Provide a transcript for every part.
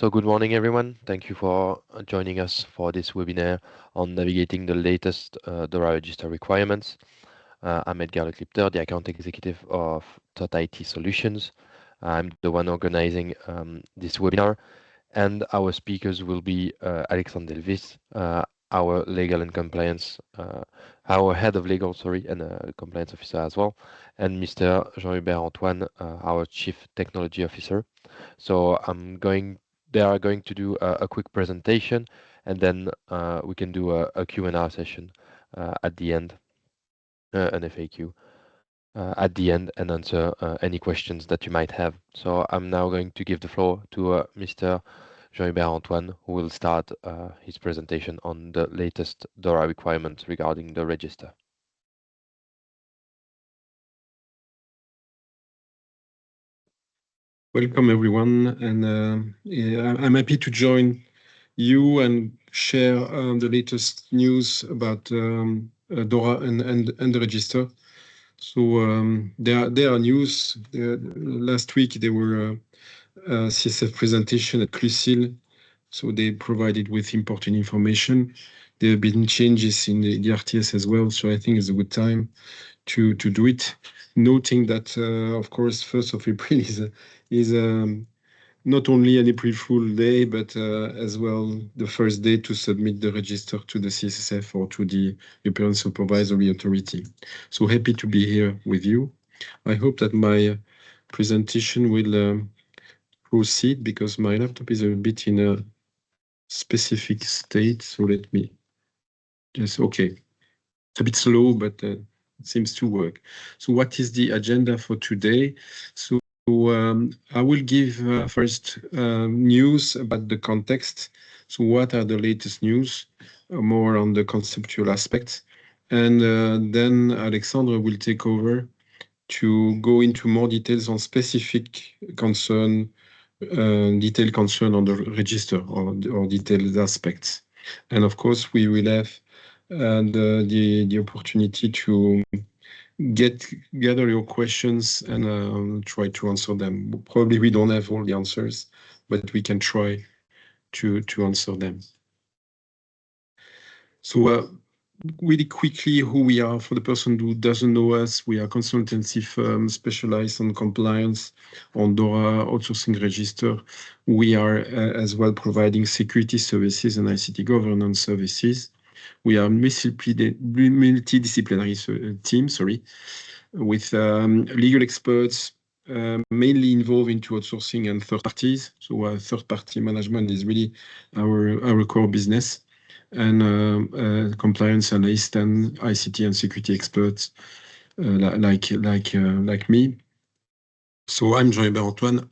So good morning, everyone. Thank you for joining us for this webinar on navigating the latest DORA Register requirements. I'm Edgar Leclipter, the account executive of TOT IT Solutions. I'm the one organizing this webinar, and our speakers will be Alexandre Delphis, our legal and compliance, our head of legal, and compliance officer as well, and Mr. Jean-Hubert Antoine, our chief technology officer. So they are going to do a quick presentation, and then we can do a Q&A session at the end, an FAQ at the end, and answer any questions that you might have. So I'm now going to give the floor to Mr. Jean-Hubert Antoine, who will start his presentation on the latest DORA requirements regarding the register. Welcome, everyone, and I'm happy to join you and share the latest news about DORA and the register. So there are news. Last week there were a CSF presentation at Clusil, so they provided with important information. There have been changes in the RTS as well, so I think it's a good time to do it. Noting that, of course, 1st of April is not only an April Fool Day, but as well the first day to submit the register to the CSSF or to the European Supervisory Authority. So happy to be here with you. I hope that my presentation will proceed because my laptop is a bit in a specific state. So let me just, okay. It's a bit slow, but it seems to work. So what is the agenda for today? So I will give first news about the context. So what are the latest news, more on the conceptual aspects. And then Alexandre will take over to go into more details on specific concern, detailed concern on the register or detailed aspects. And of course, we will have the opportunity to gather your questions and try to answer them. Probably we don't have all the answers, but we can try to answer them. So really quickly, who we are for the person who doesn't know us, we are a consultancy firm specialized on compliance on DORA outsourcing register. We are as well providing security services and ICT governance services. We are multidisciplinary team, with legal experts mainly involved into outsourcing and third parties. So third-party management is really our core business, and compliance analysts and ICT and security experts like me. So I'm Jean-Hubert Antoine,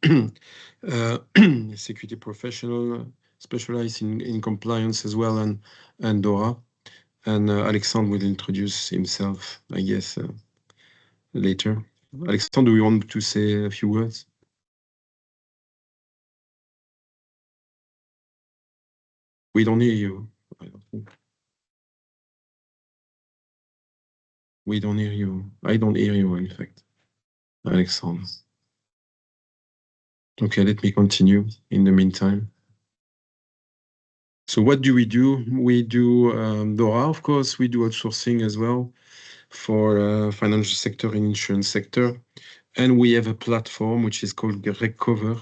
security professional, specialized in compliance as well and DORA. And Alexandre will introduce himself, I guess, later. Alexandre, do you want to say a few words? We don't hear you. I don't think. We don't hear you. I don't hear you, in fact, Alexandre. Okay, let me continue in the meantime. So what do? We do DORA, of course. We do outsourcing as well for financial sector and insurance sector. And we have a platform which is called Recover.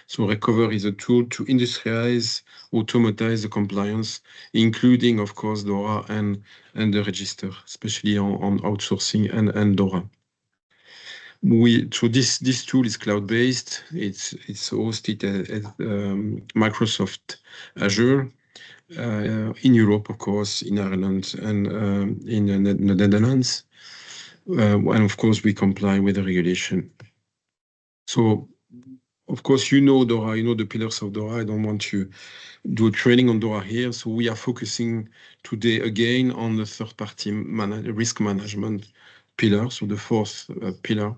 So Recover is a tool to industrialize, automatize the compliance, including, of course, DORA and the register, especially on outsourcing and DORA. So this tool is cloud-based. It's hosted at Microsoft Azure in Europe, of course, in Ireland and in the Netherlands. And of course, we comply with the regulation. So, of course, you know DORA, you know the pillars of DORA. I don't want to do a training on DORA here. So we are focusing today again on the third-party risk management pillar, so the fourth pillar,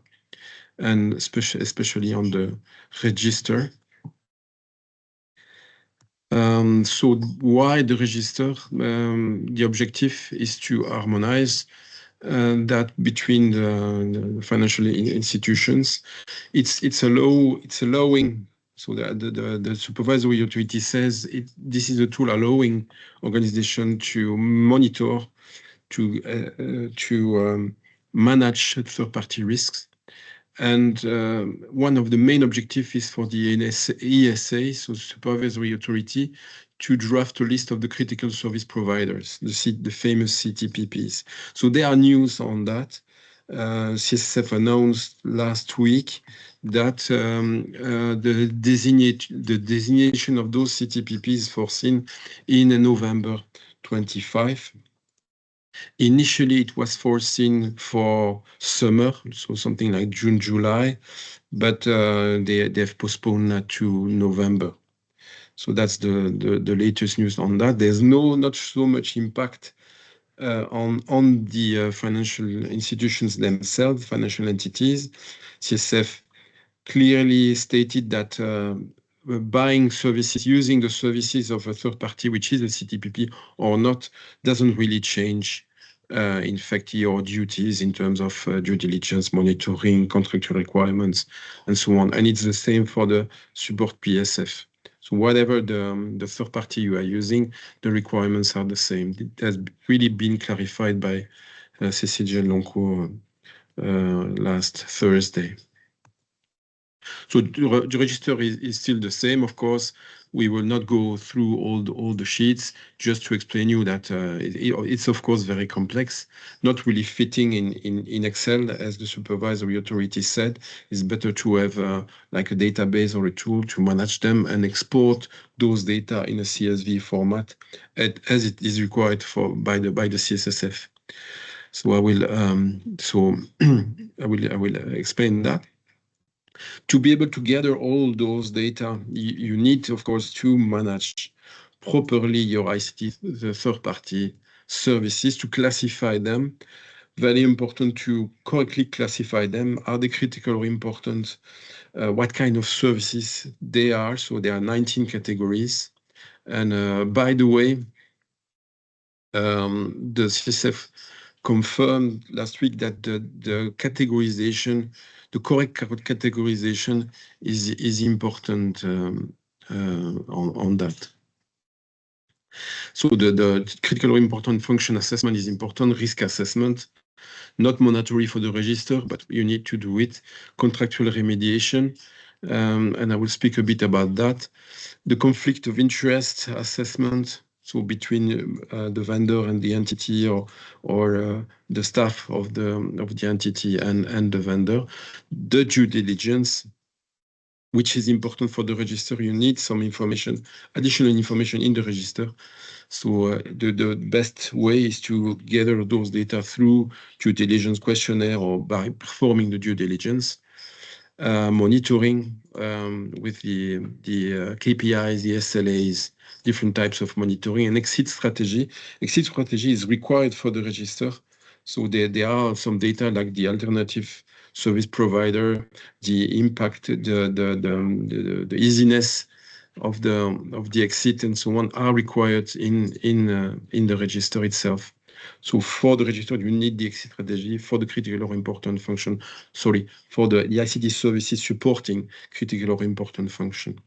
and especially on the register. So why the register? The objective is to harmonize that between the financial institutions. It's allowing So the supervisory authority says this is a tool allowing organization to monitor, to manage third-party risks. And one of the main objectives is for the ESA, so supervisory authority, to draft a list of the critical service providers, the famous CTPPs. So there are news on that. CSSF announced last week that the designation of those CTPPs is foreseen in November 25. Initially, it was foreseen for summer, so something like June, July, but they've postponed that to November. So that's the latest news on that. There's not so much impact on the financial institutions themselves, financial entities. CSF clearly stated that buying services, using the services of a third party, which is a CTPP or not, doesn't really change, in fact, your duties in terms of due diligence, monitoring, contractual requirements, and so on. And it's the same for the support PSF. So whatever the third party you are using, the requirements are the same. It has really been clarified by CCG Lonco last Thursday. So the register is still the same, of course. We will not go through all the sheets, just to explain you that it's of course very complex, not really fitting in Excel, as the supervisory authority said. It's better to have like a database or a tool to manage them and export those data in a CSV format, as it is required by the CSSF. So I will I will explain that. To be able to gather all those data, you need, of course, to manage properly your ICT, the third-party services, to classify them. Very important to correctly classify them. Are they critical or important? What kind of services they are? So there are 19 categories. And by the way, the CSF confirmed last week that the categorization, the correct categorization is important on that. So the critical or important function assessment is important, risk assessment, not mandatory for the register, but you need to do it. Contractual remediation, and I will speak a bit about that. The conflict of interest assessment, so between the vendor and the entity, or the staff of the entity and the vendor. The due diligence, which is important for the register. You need some information, additional information in the register. So the best way is to gather those data through due diligence questionnaire or by performing the due diligence. Monitoring with the KPIs, the SLAs, different types of monitoring, and exit strategy. Exit strategy is required for the register. So there are some data like the alternative service provider, the impact, the easiness of the exit, and so on, are required in the register itself. So for the register, you need the exit strategy. For the critical or important function, sorry, for the ICT services supporting critical or important function.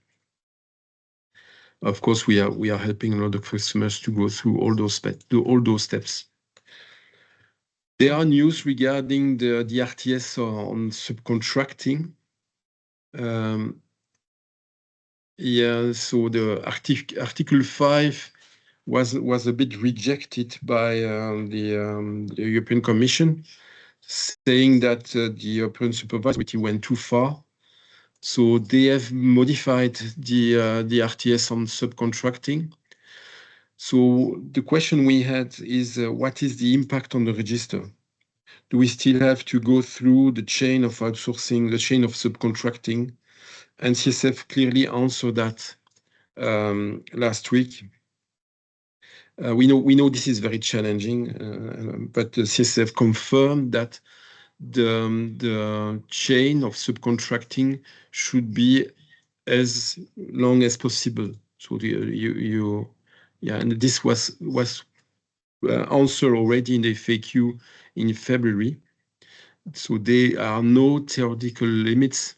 Of course, we are helping a lot of customers to go through all those steps. There are news regarding the RTS on subcontracting. Yeah, so the Article 5 was a bit rejected by the European Commission, saying that the European Supervisory went too far. So they have modified the RTS on subcontracting. So the question we had is, what is the impact on the register? Do we still have to go through the chain of outsourcing, the chain of subcontracting? And CSF clearly answered that last week. We know this is very challenging, but the CSF confirmed that the chain of subcontracting should be as long as possible. So and this was answered already in the FAQ in February. So there are no theoretical limits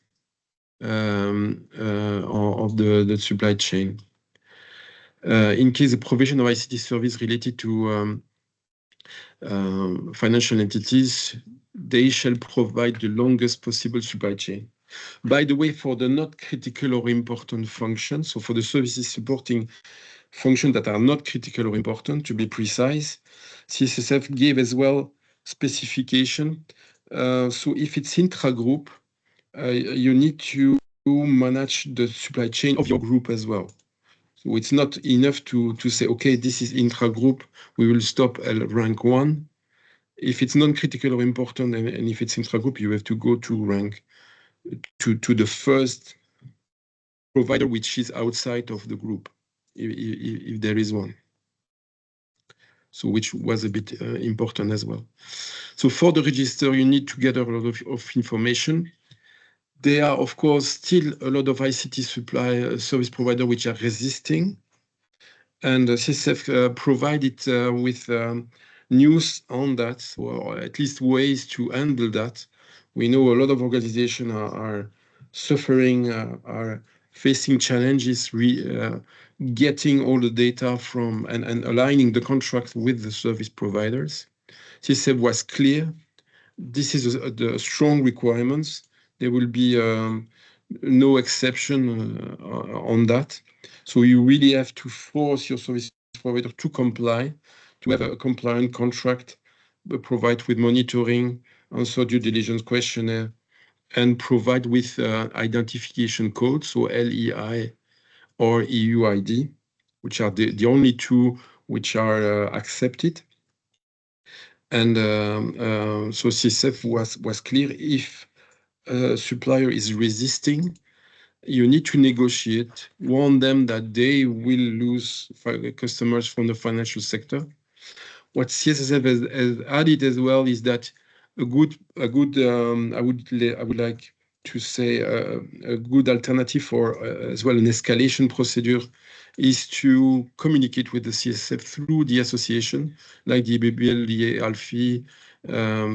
of the supply chain. In case the provision of ICT service related to financial entities, they shall provide the longest possible supply chain. By the way, for the not critical or important functions, so for the services supporting functions that are not critical or important, to be precise, CSSF gave as well specification. So if it's intra-group, you need to manage the supply chain of your group as well. So it's not enough to say, okay, this is intra-group, we will stop at rank 1. If it's non-critical or important, and if it's intra-group, you have to go to rank to the first provider which is outside of the group, if there is one. So which was a bit important as well. So for the register, you need to gather a lot of information. There are, of course, still a lot of ICT supply service providers which are resisting. And CSF provided with news on that, or at least ways to handle that. We know a lot of organizations are suffering, are facing challenges, getting all the data from and aligning the contract with the service providers. CSF was clear. This is the strong requirements. There will be no exception on that. So you really have to force your service provider to comply, to have a compliant contract, provide with monitoring, answer due diligence questionnaire, and provide with identification code, so LEI or EUID, which are the only two which are accepted. And so CSF was clear. If a supplier is resisting, you need to negotiate, warn them that they will lose customers from the financial sector. What CSSF has added as well is that a good I would like to say a good alternative for as well an escalation procedure is to communicate with the CSF through the association, like the BBL, the ALFI,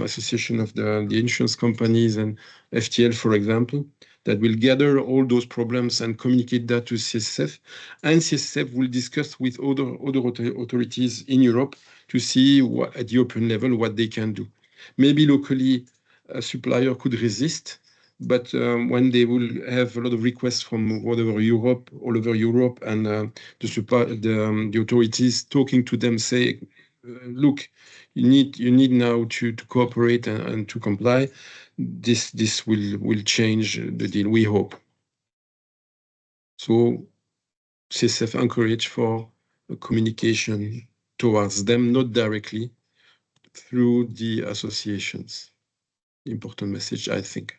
Association of the Insurance Companies, and FTL, for example, that will gather all those problems and communicate that to CSF. And CSF will discuss with other authorities in Europe to see what, at the European level, what they can do. Maybe locally, a supplier could resist, but when they will have a lot of requests from all over Europe, and the authorities talking to them say, look, you need now to cooperate and to comply. This will change the deal, we hope. So CSF encourage for a communication towards them, not directly, through the associations. Important message, I think.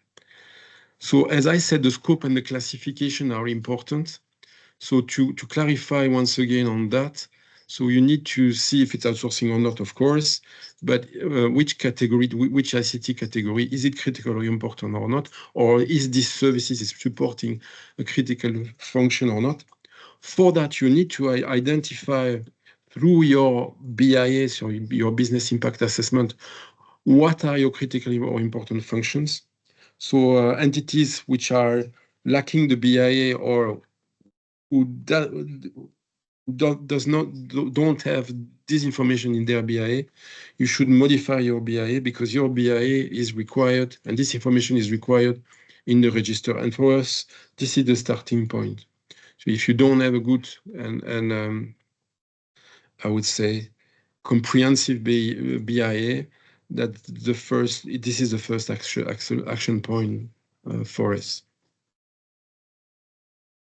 So as I said, the scope and the classification are important. So to clarify once again on that, so you need to see if it's outsourcing or not, of course, but which category, which ICT category, is it critical or important or not? Or is this services is supporting a critical function or not? For that, you need to identify through your BIA, so your business impact assessment, what are your critical or important functions? So entities which are lacking the BIA or who don't have this information in their BIA, you should modify your BIA because your BIA is required and this information is required in the register. And for us, this is the starting point. So if you don't have a good and I would say comprehensive BIA, this is the first action point for us.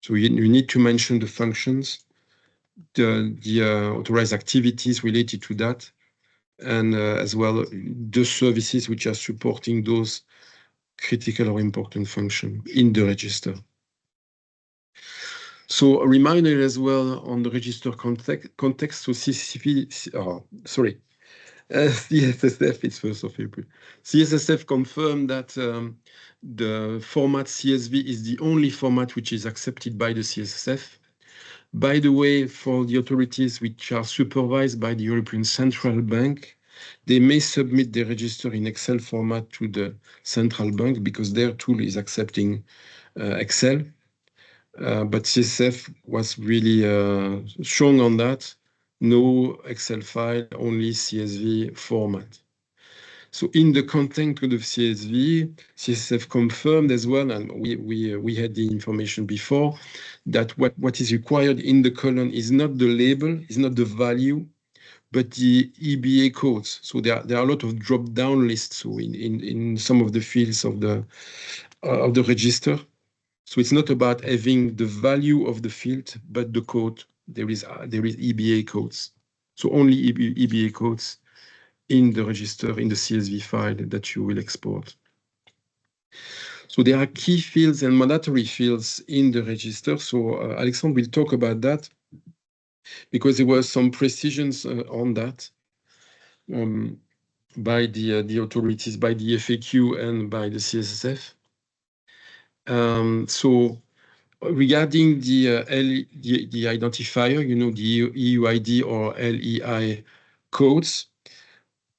So you need to mention the functions, the authorized activities related to that, and as well the services which are supporting those critical or important functions in the register. So a reminder as well on the register context. So CSSF, it's 1st of April. CSSF confirmed that the format CSV is the only format which is accepted by the CSSF. By the way, for the authorities which are supervised by the European Central Bank, They may submit the register in Excel format to the central bank because their tool is accepting Excel. But CSF was really strong on that. No Excel file, only CSV format. So in the content of the CSV, CSF confirmed as well, and we had the information before, that what is required in the column is not the label, is not the value, but the EBA codes. So there are a lot of drop-down lists so in some of the fields of the register. So it's not about having the value of the field, but the code. There is EBA codes. So only EBA codes in the register, in the CSV file that you will export. So there are key fields and mandatory fields in the register. So Alexandre will talk about that because there were some precisions on that by the authorities, by the FAQ and by the CSSF. So regarding the identifier, you know, the EUID or LEI codes.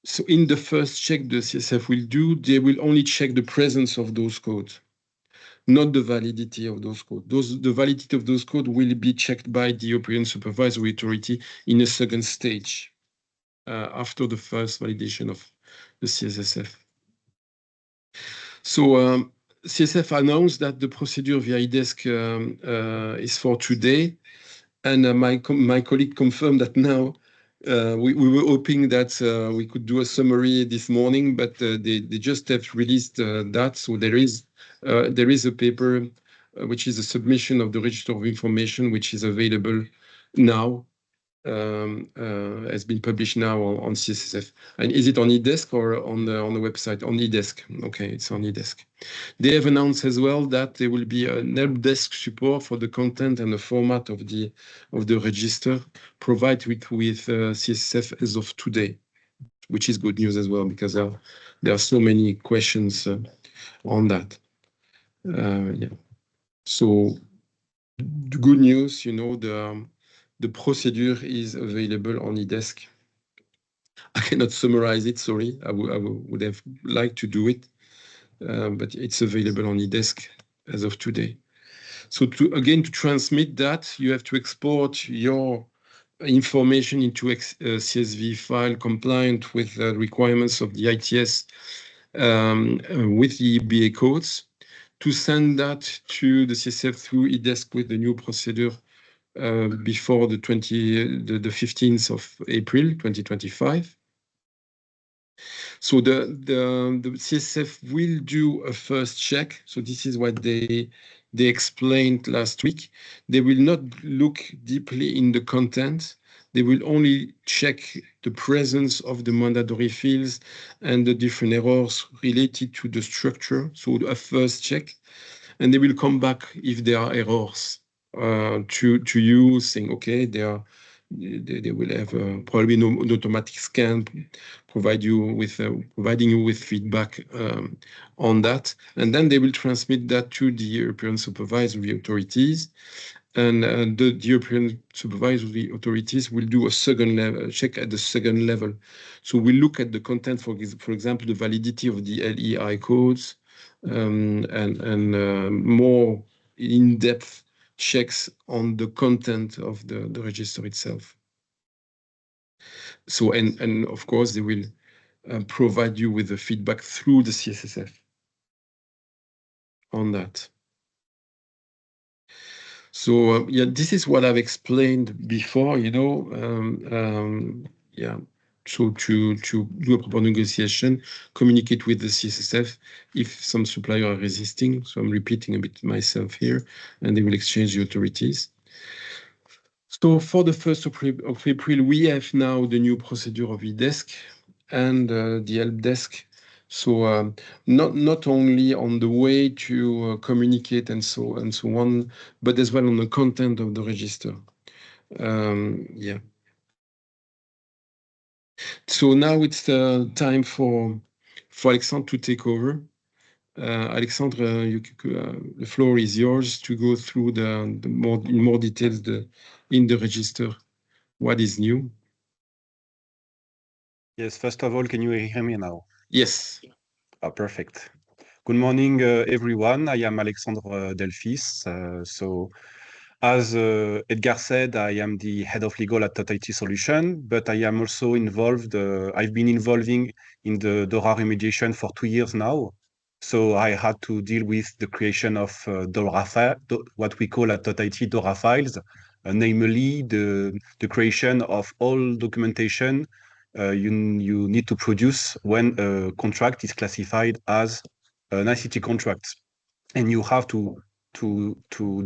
So in the first check the CSF will do, they will only check the presence of those codes, not the validity of those codes. The validity of those codes will be checked by the European Supervisory Authority in a second stage after the first validation of the CSSF. So CSF announced that the procedure via IDESC is for today. And my colleague confirmed that now we were hoping that we could do a summary this morning, but they just have released that. So there is a paper which is a submission of the Register of Information, which is available now, has been published now on CSSF. And is it on eDesk or on the website? On eDesk. Okay, it's on eDesk. They have announced as well that there will be an help desk support for the content and the format of the register provided with CSSF as of today, which is good news as well because there are so many questions on that. Yeah. So the good news, you know, the procedure is available on eDesk. I cannot summarize it, sorry. I would have liked to do it, but it's available on eDesk as of today. So to transmit that, you have to export your information into a CSV file compliant with the requirements of the ITS with the EBA codes. To send that to the CSF through eDesk with the new procedure before the 15th of April 2025. So the CSF will do a first check. So this is what they explained last week. They will not look deeply in the content. They will only check the presence of the mandatory fields and the different errors related to the structure. So a first check, and they will come back if there are errors to you, saying, okay, they will have probably an automatic scan, providing you with feedback on that, and then they will transmit that to the European supervisory authorities, and the European supervisory authorities will do a second level check at the second level. So we look at the content, for example, the validity of the LEI codes, and more in-depth checks on the content of the register itself. So, and of course, they will provide you with the feedback through the CSSF on that. So, yeah, this is what I've explained before, you know, yeah. So to do a proper negotiation, communicate with the CSSF if some suppliers are resisting. So I'm repeating a bit myself here, and they will exchange the authorities. So for the 1st of April, we have now the new procedure of eDesk and the help desk. So not only on the way to communicate and so on, but as well on the content of the register. Yeah. So now it's time for Alexandre to take over. Alexandre, the floor is yours to go through in more details in the register. What is new? Yes, first of all, can you hear me now? Yes. Oh, perfect. Good morning, everyone. I am Alexandre Delphis. As Edgar said, I am the head of legal at TOTIT Solution, but I am also involved. I've been involving in the DORA remediation for 2 years now. So I had to deal with the creation of what we call at TOTIT DORA files, namely the creation of all documentation you need to produce when a contract is classified as an ICT contract. And you have to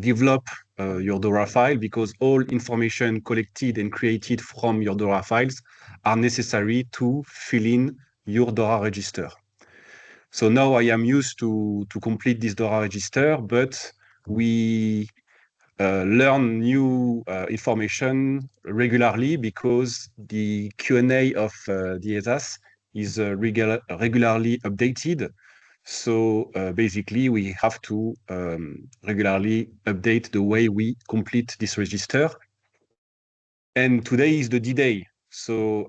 develop your DORA file because all information collected and created from your DORA files are necessary to fill in your DORA register. So now I am used to complete this DORA register, but we learn new information regularly because the Q&A of the ESAS is regularly updated. So basically, we have to regularly update the way we complete this register. And today is the D-Day. So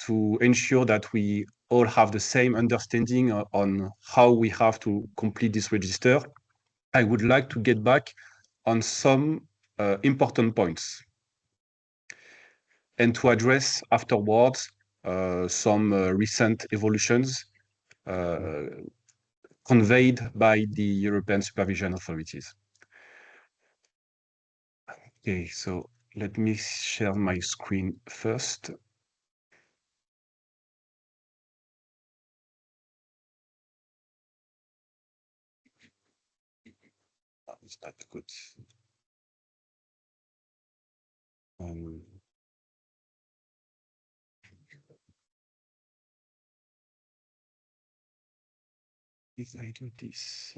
to ensure that we all have the same understanding on how we have to complete this register, I would like to get back on some important points and to address afterwards some recent evolutions conveyed by the European supervision authorities. Okay, so let me share my screen first. Is that good? If I do this,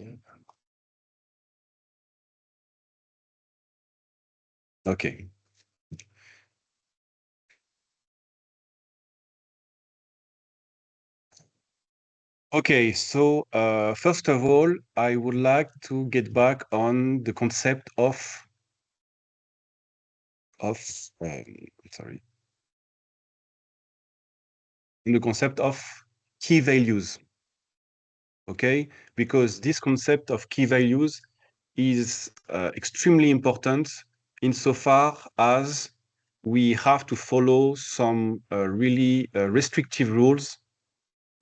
okay. Okay, so first of all, I would like to get back on the concept of sorry, the concept of key values. Okay, because this concept of key values is extremely important insofar as we have to follow some really restrictive rules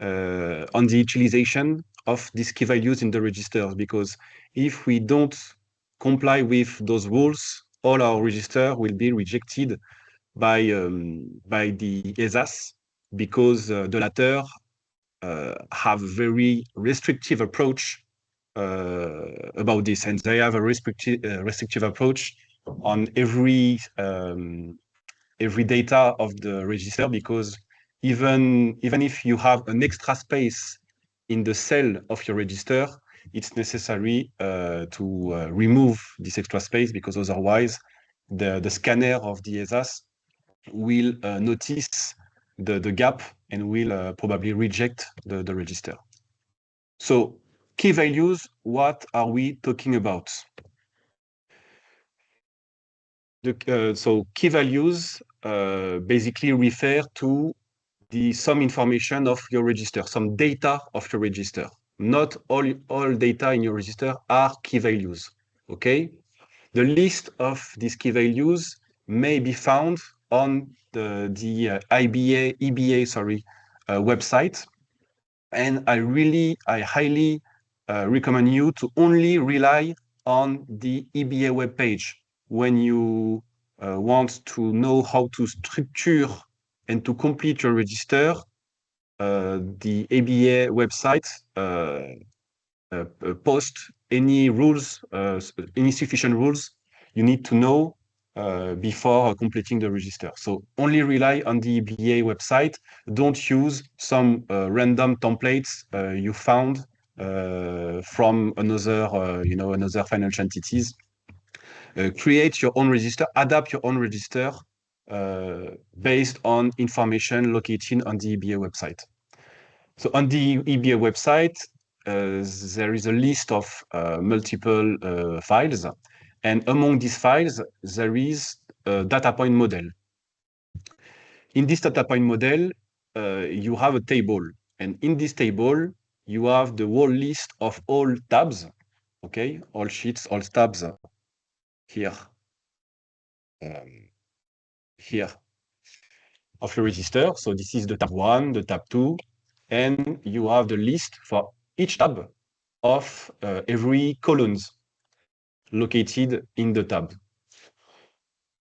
on the utilization of these key values in the registers, because if we don't comply with those rules, all our register will be rejected by the ESAS, because the latter have a very restrictive approach about this, and they have a restrictive approach on every data of the register, because even if you have an extra space in the cell of your register, it's necessary to remove this extra space, because otherwise the scanner of the ESAS will notice the gap and will probably reject the register. So key values, what are we talking about? So key values basically refer to some information of your register, some data of your register. Not all data in your register are key values, okay? The list of these key values may be found on the EBA website. And I highly recommend you to only rely on the EBA webpage when you want to know how to structure and to complete your register. The EBA website post any rules, any sufficient rules you need to know before completing the register. So only rely on the EBA website. Don't use some random templates you found from another financial entities. Create your own register, adapt your own register based on information located on the EBA website. So on the EBA website, there is a list of multiple files. And among these files, there is a data point model. In this data point model, you have a table. And in this table, you have the whole list of all tabs, okay? All sheets, all tabs here. Here of your register. So this is the tab 1, the tab 2, and you have the list for each tab of every columns located in the tab.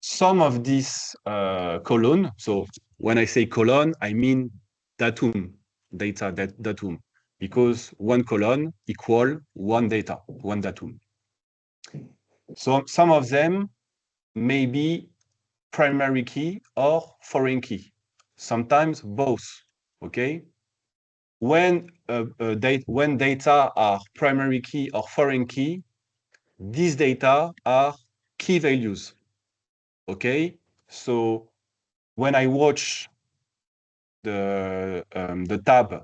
Some of these column, so when I say column, I mean datum, datum, because one column equal one data, one datum. So some of them may be primary key or foreign key, sometimes both, okay? When data are primary key or foreign key, these data are key values, okay? So when I watch the tab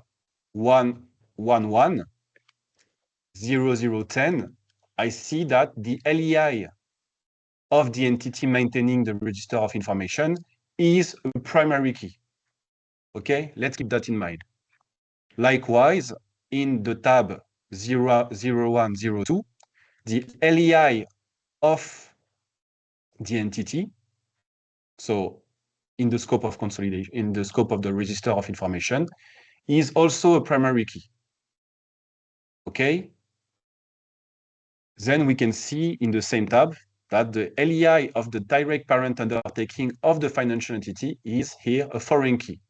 1110010, I see that the LEI of the entity maintaining the register of information is a primary key. Okay, let's keep that in mind. Likewise, in the tab 00102, the LEI of the entity, so in the scope of consolidation, in the scope of the register of information, is also a primary key. Okay? Then we can see in the same tab that the LEI of the direct parent undertaking of the financial entity is here a foreign key.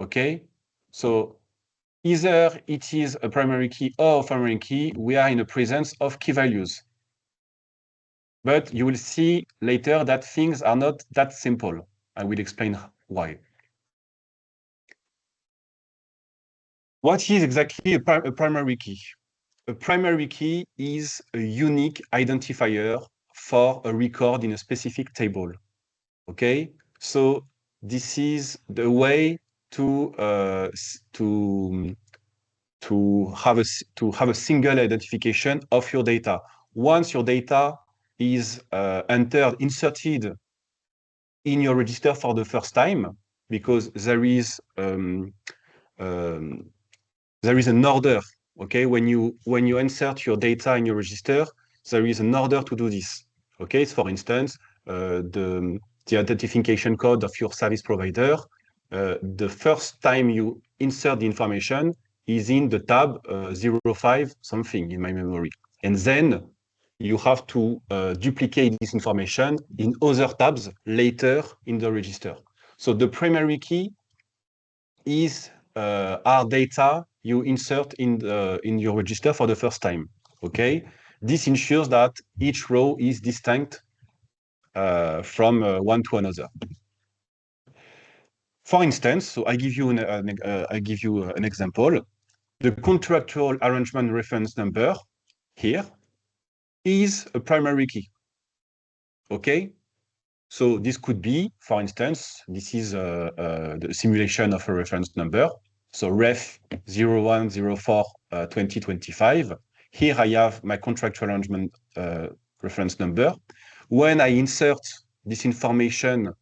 Okay? So either it is a primary key or a foreign key, we are in the presence of key values. But you will see later that things are not that simple. I will explain why. What is exactly a primary key? A primary key is a unique identifier for a record in a specific table. Okay, so this is the way to have a single identification of your data. Once your data is inserted in your register for the first time, because there is an order. Okay, when you insert your data in your register, there is an order to do this. Okay, so for instance, the identification code of your service provider, the first time you insert the information is in the tab 05 something in my memory. And then you have to duplicate this information in other tabs later in the register. So the primary key is our data you insert in your register for the first time. Okay, this ensures that each row is distinct from one to another. For instance, so I give you an example. The contractual arrangement reference number here is a primary key. Okay, so this could be, for instance, this is the simulation of a reference number. So ref 0104 2025. Here I have my contractual arrangement reference number. When I insert this information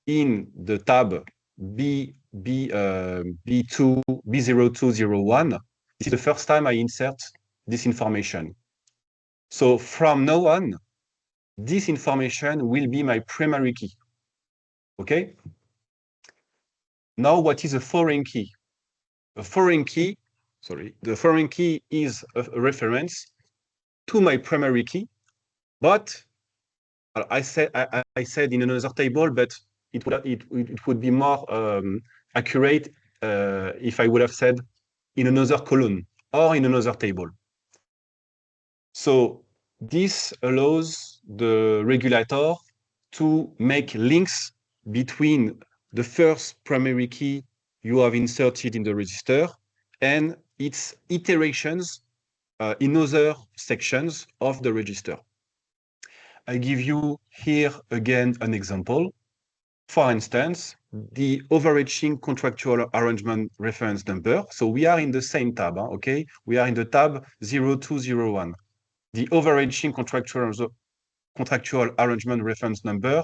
in the tab B0201, this is the first time I insert this information. So from now on, this information will be my primary key. Okay? Now, what is a foreign key? A foreign key, the foreign key is a reference to my primary key, but I said in another table, but it would be more accurate if I would have said in another column or in another table. So this allows the regulator to make links between the first primary key you have inserted in the register and its iterations in other sections of the register. I give you here again an example. For instance, the overarching contractual arrangement reference number. So we are in the same tab, okay? We are in the tab 0201. The overarching contractual arrangement reference number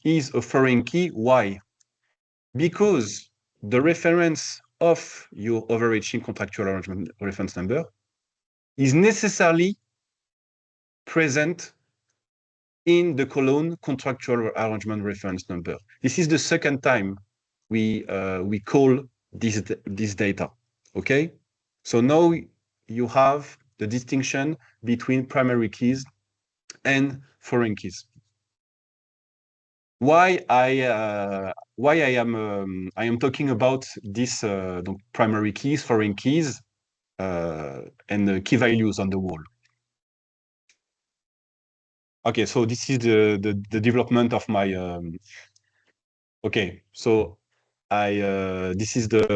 is a foreign key. Why? Because the reference of your overarching contractual arrangement reference number is necessarily present in the column contractual arrangement reference number. This is the second time we call this data. Okay, so now you have the distinction between primary keys and foreign keys. Why I am talking about this primary keys, foreign keys, and the key values on the wall. Okay, so this is the development of my. Okay, so this is the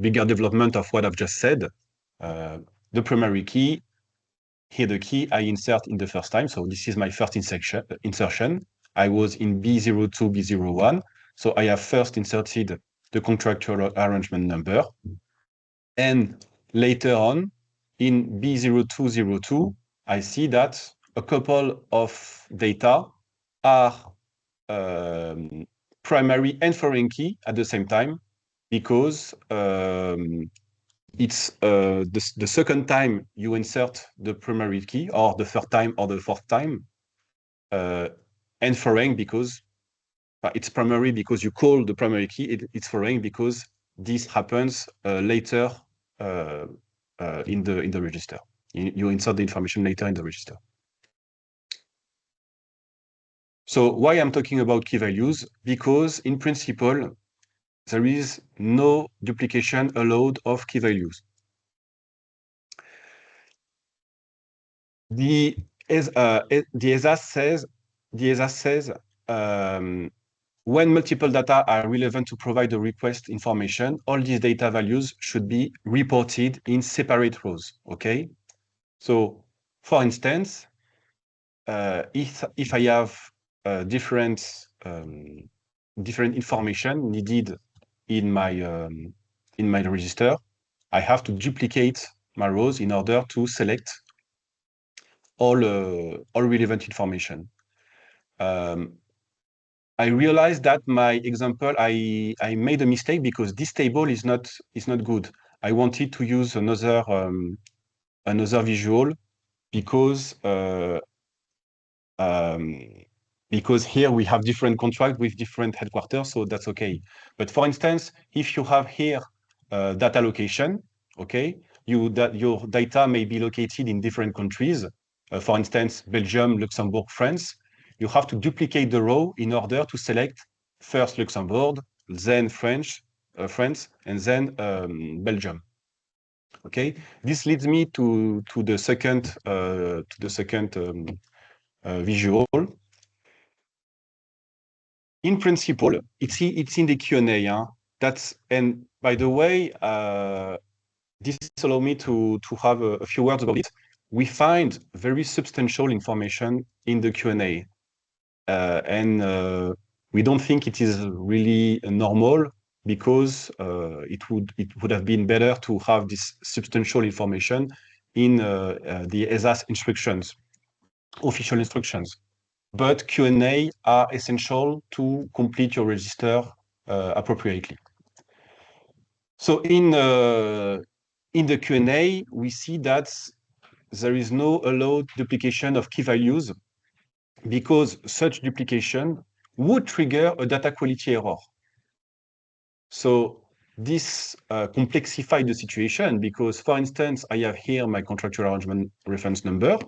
bigger development of what I've just said. The primary key. Here the key I insert in the first time. So this is my first insertion. I was in B02, B01. So I have first inserted the contractual arrangement number. And later on, in B0202, I see that a couple of data are primary and foreign key at the same time, because it's the second time you insert the primary key, or the third time or the fourth time, and foreign because it's primary because you call the primary key, it's foreign because this happens later in the register. You insert the information later in the register. So why I'm talking about key values? Because in principle, there is no duplication allowed of key values. The ESA says when multiple data are relevant to provide the request information, all these data values should be reported in separate rows. Okay, so for instance, if I have different information needed in my register, I have to duplicate my rows in order to select all relevant information. I realized that my example, I made a mistake because this table is not good. I wanted to use another visual because here we have different contracts with different headquarters, so that's okay. But for instance, if you have here data location, okay, your data may be located in different countries. For instance, Belgium, Luxembourg, France. You have to duplicate the row in order to select first Luxembourg, then France, and then Belgium. Okay, this leads me to the second visual. In principle, it's in the Q&A. And by the way, this allows me to have a few words about it. We find very substantial information in the Q&A, and we don't think it is really normal, because it would have been better to have this substantial information in the ESA's instructions, official instructions. But Q&A are essential to complete your register appropriately. So in the Q&A, we see that there is no allowed duplication of key values, because such duplication would trigger a data quality error. So this complexifies the situation, because, for instance, I have here my contractual arrangement reference number.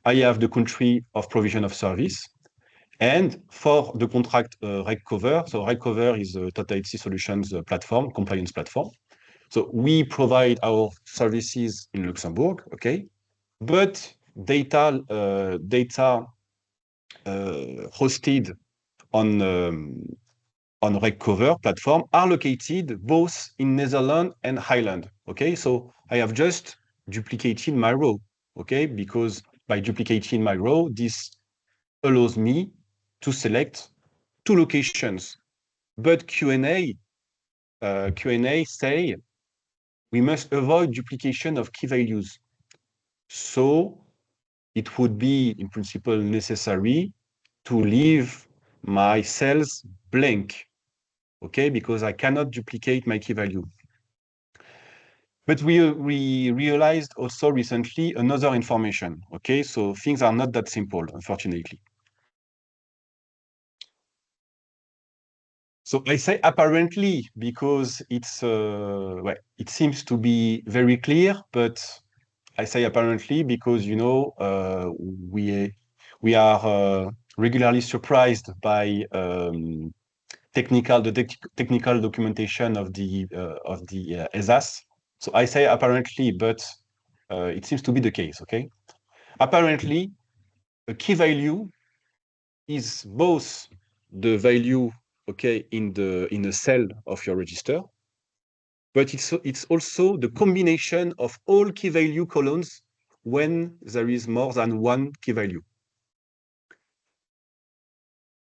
I have the country of provision of service. And for the contract reg cover, so reg cover is a Totality Solutions platform, compliance platform. So we provide our services in Luxembourg, okay? But data hosted on reg cover platform are located both in Netherlands and Ireland, okay? So I have just duplicated my row, okay? Because by duplicating my row, this allows me to select two locations. But Q&A say we must avoid duplication of key values. So it would be, in principle, necessary to leave my cells blank. okay, because I cannot duplicate my key value. But we realized also recently another information, okay? So things are not that simple, unfortunately. So I say apparently because it's well, it seems to be very clear, but I say apparently because we are regularly surprised by technical documentation of the ESAS. So I say apparently, but it seems to be the case. Okay, apparently, a key value is both the value, okay, in a cell of your register, but it's also the combination of all key value columns when there is more than one key value.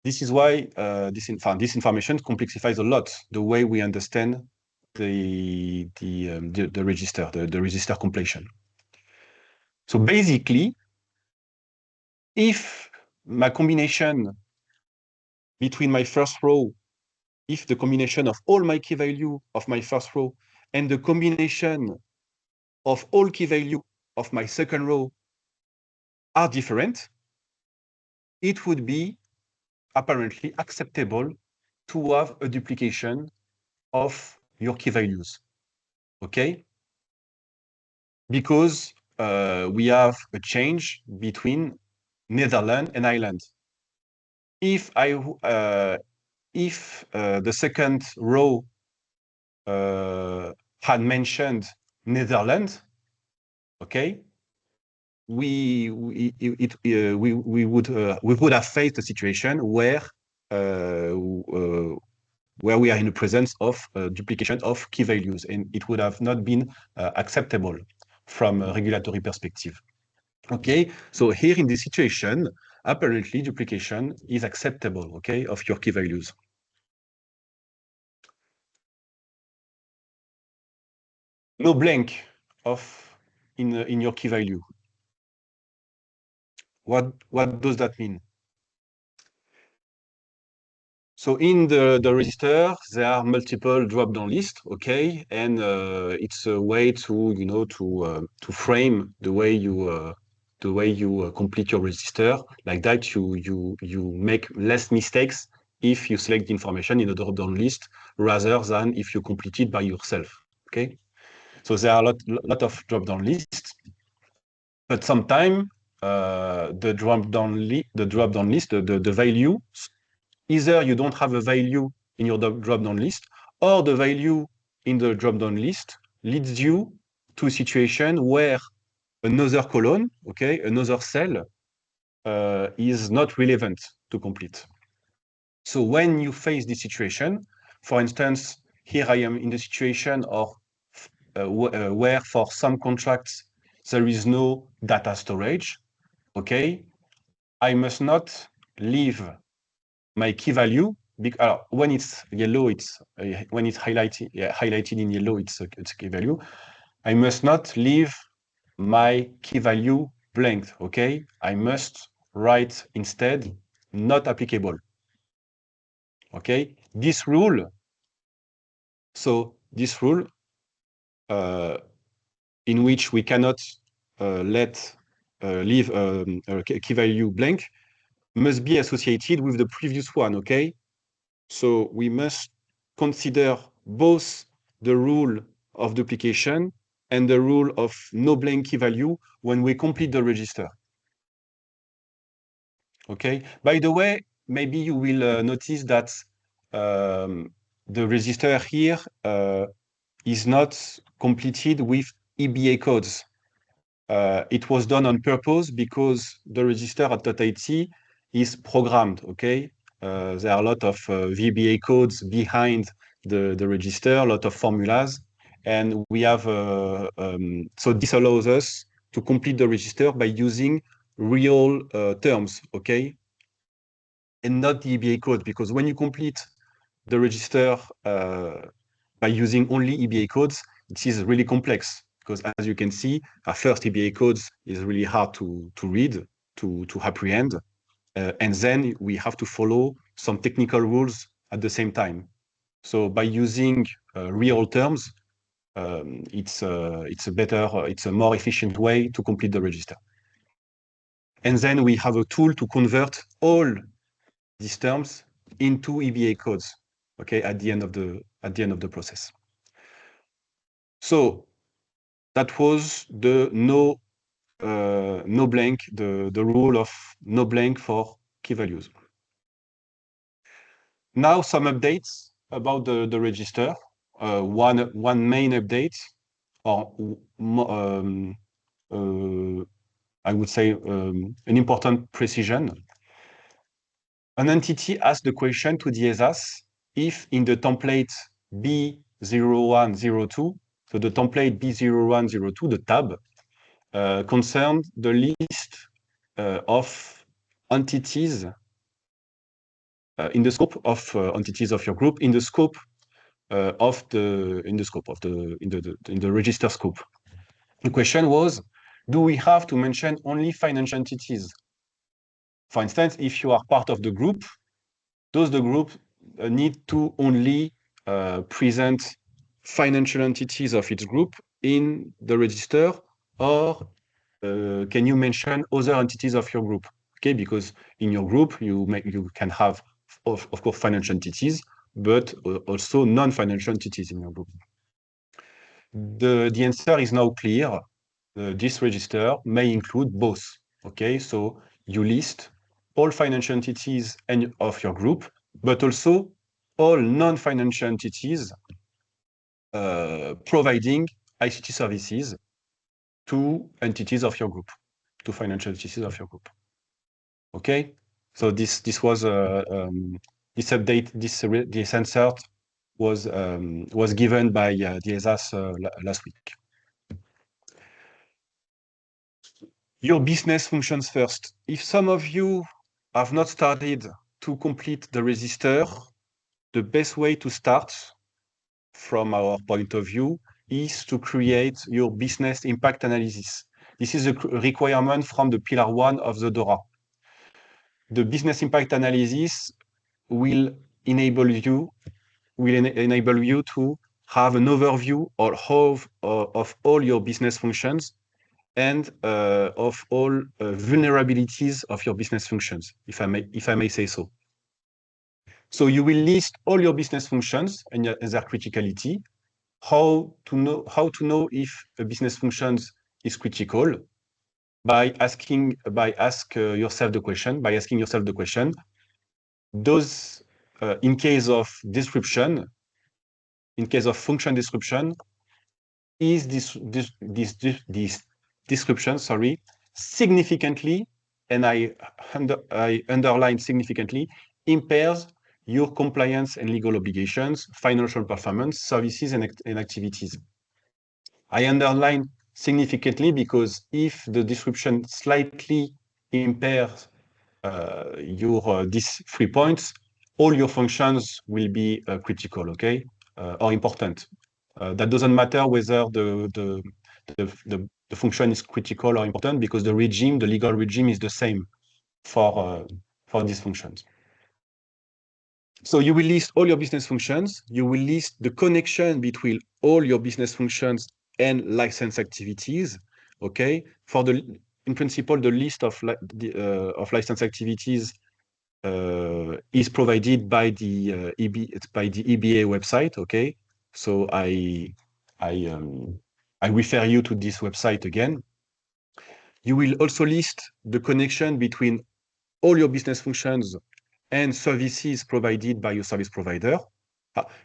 This is why this information complexifies a lot the way we understand the register, the register completion. So basically, if my combination between my first row, if the combination of all my key value of my first row and the combination of all key value of my second row are different, it would be apparently acceptable to have a duplication of your key values. Okay? Because we have a change between Netherlands and Ireland. If the second row had mentioned Netherlands, okay, we would have faced a situation where we are in the presence of duplication of key values, and it would have not been acceptable from a regulatory perspective. Okay, so here in this situation, apparently duplication is acceptable, okay, of your key values. No blank in your key value. What does that mean? So in the register, there are multiple drop-down lists, okay, and it's a way to to frame the way you complete your register. Like that, you make less mistakes if you select the information in a drop-down list rather than if you complete it by yourself. Okay, so there are a lot of drop-down lists, but sometimes the drop-down list, the value. Either you don't have a value in your drop-down list, or the value in the drop-down list leads you to a situation where another column, okay, another cell is not relevant to complete. So when you face this situation, for instance, here I am in the situation of where for some contracts there is no data storage, okay, I must not leave my key value. When it's yellow, when it's highlighted in yellow, it's a key value. I must not leave my key value blank. Okay, I must write instead not applicable. Okay, this rule. So this rule, in which we cannot leave a key value blank, must be associated with the previous one. Okay. So we must consider both the rule of duplication and the rule of no blank key value when we complete the register. Okay. By the way, maybe you will notice that the register here is not completed with EBA codes. It was done on purpose because the register at .it is programmed, okay? There are a lot of VBA codes behind the register, a lot of formulas, and we have, so this allows us to complete the register by using real terms, okay? And not the EBA code, because when you complete the register by using only EBA codes, it is really complex. Because as you can see, our first EBA codes is really hard to read, to apprehend. And then we have to follow some technical rules at the same time. So by using real terms, it's a more efficient way to complete the register. And then we have a tool to convert all these terms into EBA codes, okay, at the end of the process. So that was the no blank, the rule of no blank for key values. Now some updates about the register. One main update, or I would say an important precision. An entity asks the question to the ESAS if in the template B0102, so the template B0102, the tab, concerned the list of entities in the scope of entities of your group in the scope of the register scope. The question was, do we have to mention only financial entities? For instance, if you are part of the group, does the group need to only present financial entities of its group in the register, or can you mention other entities of your group? Okay, because in your group you can have of course financial entities, but also non-financial entities in your group. The answer is now clear. This register may include both. Okay, so you list all financial entities of your group, but also all non-financial entities providing ICT services to entities of your group, to financial entities of your group. Okay, so this was this update, this answer was given by the ESAS last week. Your business functions first. If some of you have not started to complete the register, the best way to start from our point of view is to create your business impact analysis. This is a requirement from the pillar 1 of the DORA. The business impact analysis will enable you to have an overview of all your business functions and of all vulnerabilities of your business functions, if I may say so. So you will list all your business functions and their criticality, how to know if a business function is critical by asking yourself the question, does in case of function description, is this description, significantly, and I underline significantly, impairs your compliance and legal obligations, financial performance, services, and activities. I underline significantly because if the description slightly impairs these 3 points, all your functions will be critical, okay, or important. That doesn't matter whether the function is critical or important, because the legal regime is the same for these functions. So you will list all your business functions. You will list the connection between all your business functions and license activities. Okay, in principle, the list of license activities is provided by the EBA website. Okay, so I refer you to this website again. You will also list the connection between all your business functions and services provided by your service provider.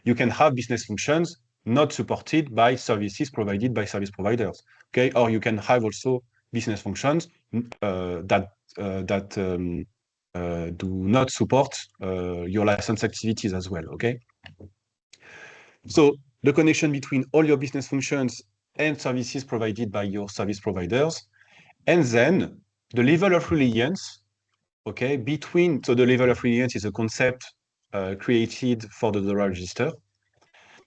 You can have business functions not supported by services provided by service providers. Okay, or you can have also business functions that do not support your license activities as well. Okay, so the connection between all your business functions and services provided by your service providers, and then the level of reliance. Okay, so the level of reliance is a concept created for the DORA Register.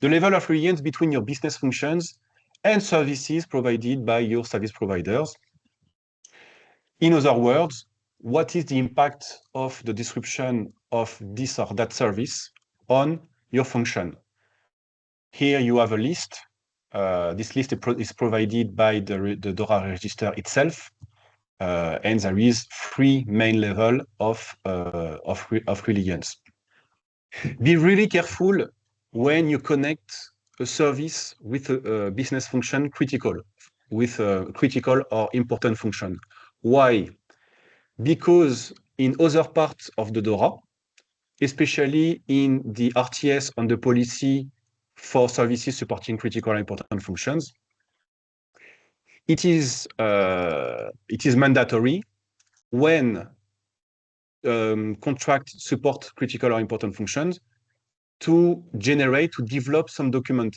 The level of reliance between your business functions and services provided by your service providers. In other words, what is the impact of the description of this or that service on your function. Here you have a list. This list is provided by the DORA register itself, and there is 3 main levels of reliance. Be really careful when you connect a service with a business function critical, with a critical or important function. Why? Because in other parts of the DORA, especially in the RTS on the policy for services supporting critical and important functions, it is mandatory when contracts support critical or important functions to develop some document.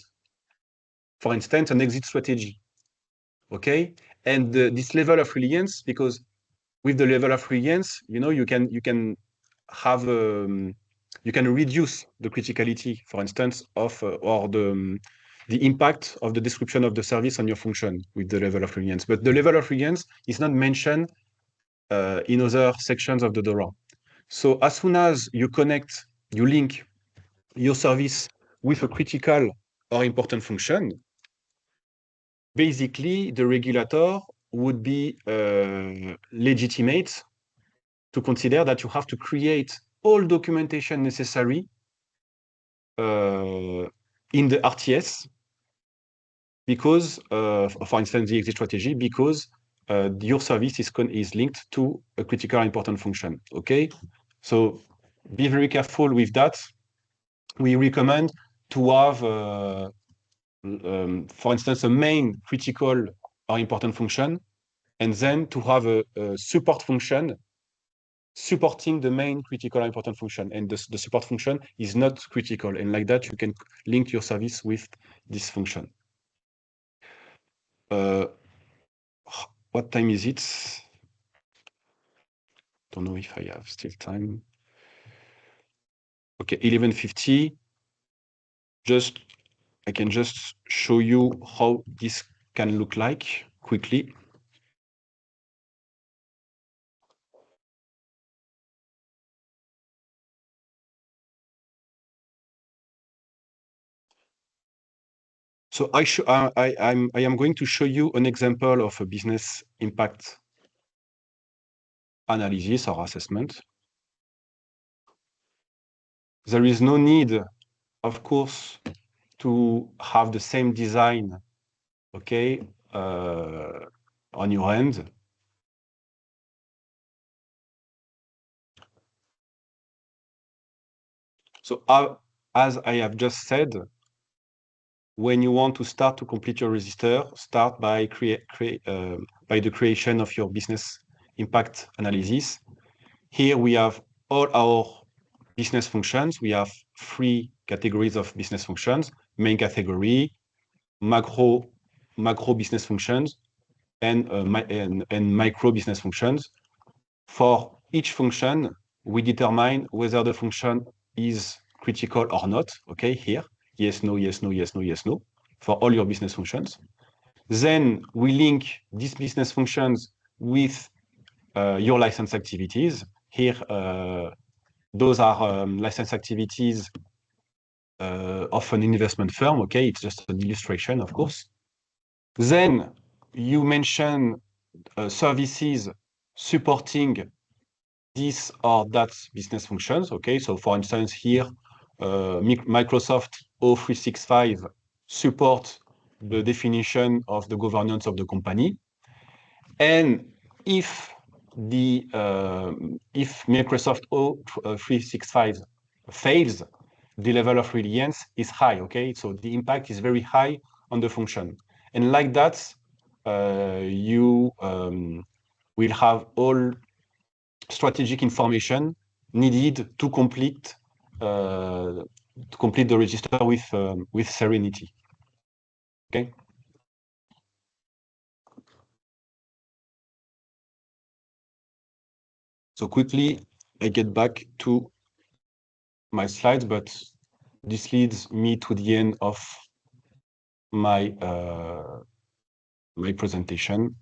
For instance, an exit strategy. Okay, and this level of reliance, because with the level of reliance, you can have you can reduce the criticality, for instance, of or the impact of the description of the service on your function with the level of reliance. But the level of reliance is not mentioned in other sections of the DORA. So as soon as you link your service with a critical or important function, basically the regulator would be legitimate to consider that you have to create all documentation necessary in the RTS, because, for instance, the exit strategy, because your service is linked to a critical important function. Okay, so be very careful with that. We recommend to have, for instance, a main critical or important function, and then to have a support function supporting the main critical or important function, and the support function is not critical, and like that you can link your service with this function. What time is it? Don't know if I have still time. Okay, 11:50. I can just show you how this can look like quickly. So I am going to show you an example of a business impact analysis or assessment. There is no need, of course, to have the same design, okay, on your end. So as I have just said, when you want to start to complete your register, start by by the creation of your business impact analysis. Here we have all our business functions. We have 3 categories of business functions: main category, macro business functions, and micro business functions. For each function, we determine whether the function is critical or not. Okay, here, yes, no, yes, no, yes, no, yes, no, for all your business functions. Then we link these business functions with your license activities. Here, those are license activities of an investment firm. Okay, it's just an illustration, of course. Then you mention services supporting this or that business functions. Okay, so for instance, here, Microsoft 0365 support the definition of the governance of the company. And if Microsoft 0365 fails, the level of reliance is high. Okay, so the impact is very high on the function, and like that, you will have all strategic information needed to complete the register with serenity. Okay. So quickly, I get back to my slides, but this leads me to the end of my my presentation.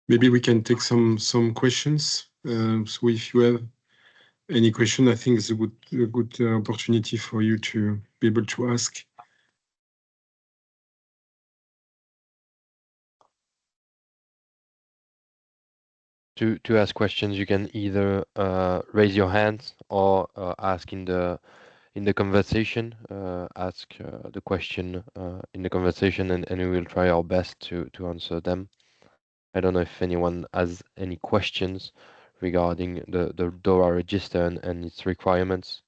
Maybe we can take some questions So if you have any question, I think it's a good opportunity for you to be able to ask. To ask questions, you can either raise your hand or ask in the conversation. Ask the question in the conversation, and we will try our best to answer them. I don't know if anyone has any questions regarding the DORA register and its requirements.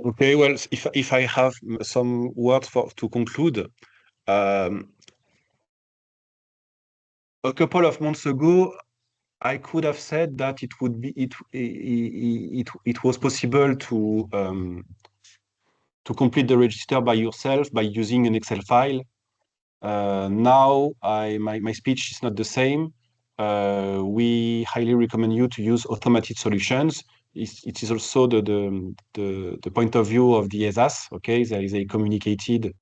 Okay, well, if I have some words to conclude, a couple of months ago, I could have said that it would be it was possible to complete the register by yourself by using an Excel file. Now my speech is not the same. We highly recommend you to use automated solutions. It is also the point of view of the ESAS. Okay, there is a communicated,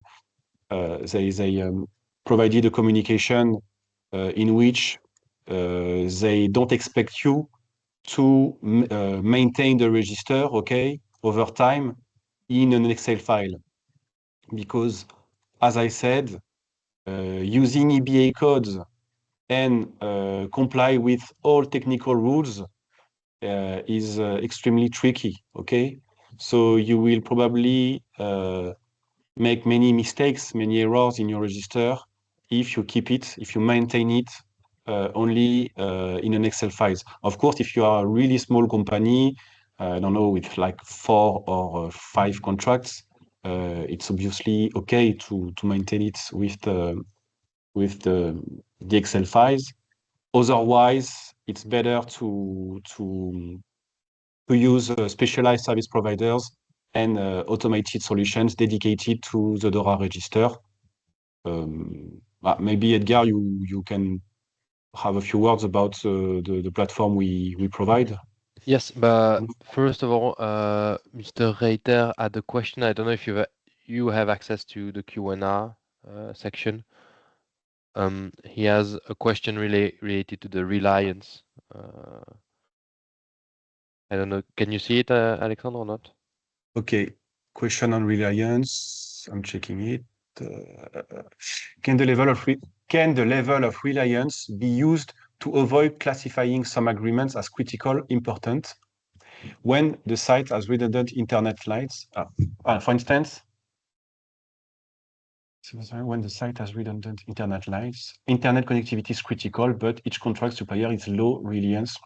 there is a provided a communication in which they don't expect you to maintain the register, okay, over time in an Excel file, because as I said, using EBA codes and comply with all technical rules is extremely tricky, okay? So you will probably make many mistakes, many errors in your register if you keep it, if you maintain it only in an Excel files. Of course, if you are a really small company, I don't know, with like 4 or 5 contracts, it's obviously okay to maintain it with the Excel files. Otherwise, it's better to use specialized service providers and automated solutions dedicated to the DORA register. Maybe Edgar, you can have a few words about the platform we provide. Yes, but first of all, Mr. Reiter had a question. I don't know if you have access to the Q&A section. He has a question related to the reliance. I don't know. Can you see it, Alexandre, or not? Okay. Question on reliance. I'm checking it. Can the level of reliance be used to avoid classifying some agreements as critical important when the site has redundant internet lines? For instance, when the site has redundant internet lines, internet connectivity is critical, but each contract supplier is low reliance.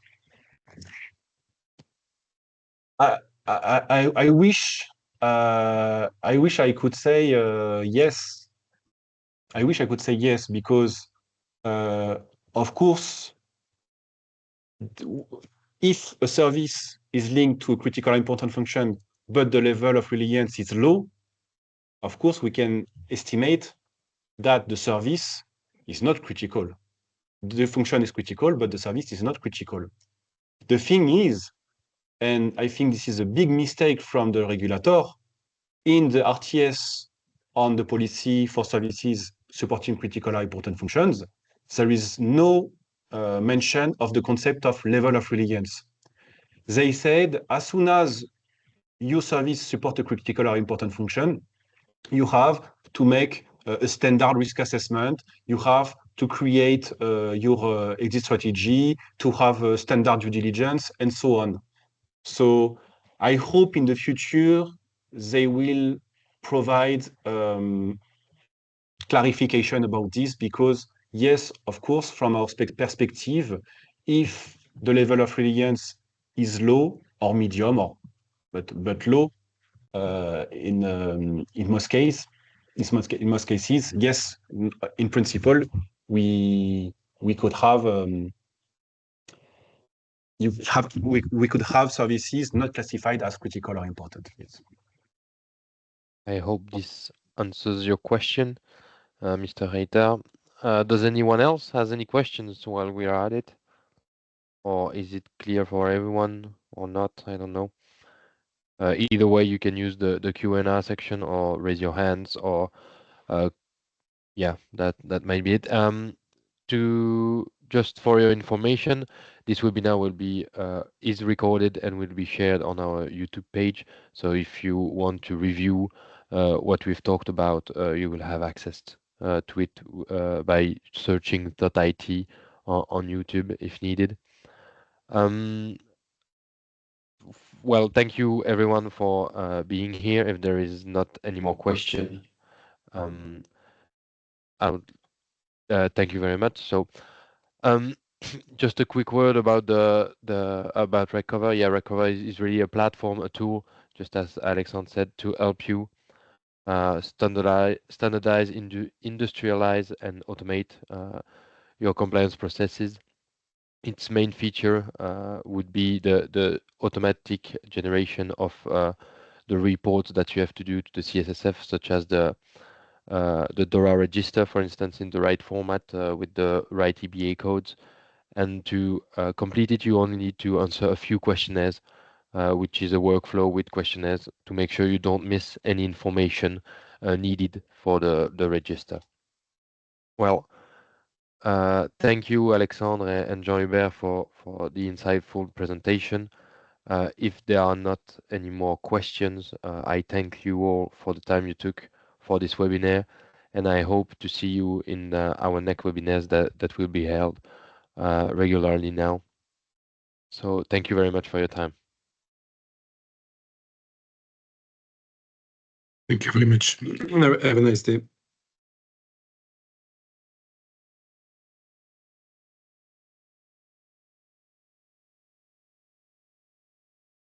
I wish I could say yes. I wish I could say yes, because of course, if a service is linked to a critical important function, but the level of reliance is low, of course we can estimate that the service is not critical. The function is critical, but the service is not critical. The thing is, and I think this is a big mistake from the regulator, in the RTS on the policy for services supporting critical or important functions, there is no mention of the concept of level of reliance. They said as soon as your service support a critical or important function, you have to make a standard risk assessment, you have to create your exit strategy, to have a standard due diligence, and so on. So I hope in the future they will provide clarification about this, because yes, of course, from our perspective, if the level of reliance is low or medium, or but low in most cases, in most cases, yes, in principle, we could have we could have services not classified as critical or important. Yes. I hope this answers your question, Mr. Reiter. Does anyone else has any questions while we are at it? Or is it clear for everyone or not? I don't know. Either way, you can use the Q&A section or raise your hands, or yeah, that might be it. Just for your information, this webinar will be is recorded and will be shared on our YouTube page. So if you want to review what we've talked about, you will have access to it by searching .it on YouTube if needed. Well, thank you everyone for being here. If there is not any more question, I would thank you very much. So. Just a quick word about about Recover. Yeah, Recover is really a platform, a tool, just as Alexandre said, to help you standardize, industrialize, and automate your compliance processes. Its main feature would be the automatic generation of the reports that you have to do to the CSSF, such as the DORA Register, for instance, in the right format with the right EBA codes. And to complete it, you only need to answer a few questionnaires, which is a workflow with questionnaires to make sure you don't miss any information needed for the register. Well, thank you, Alexandre and Jean-Hubert, for the insightful presentation. If there are not any more questions, I thank you all for the time you took for this webinar, and I hope to see you in our next webinars that will be held regularly now. So thank you very much for your time. Thank you very much. Have a nice day.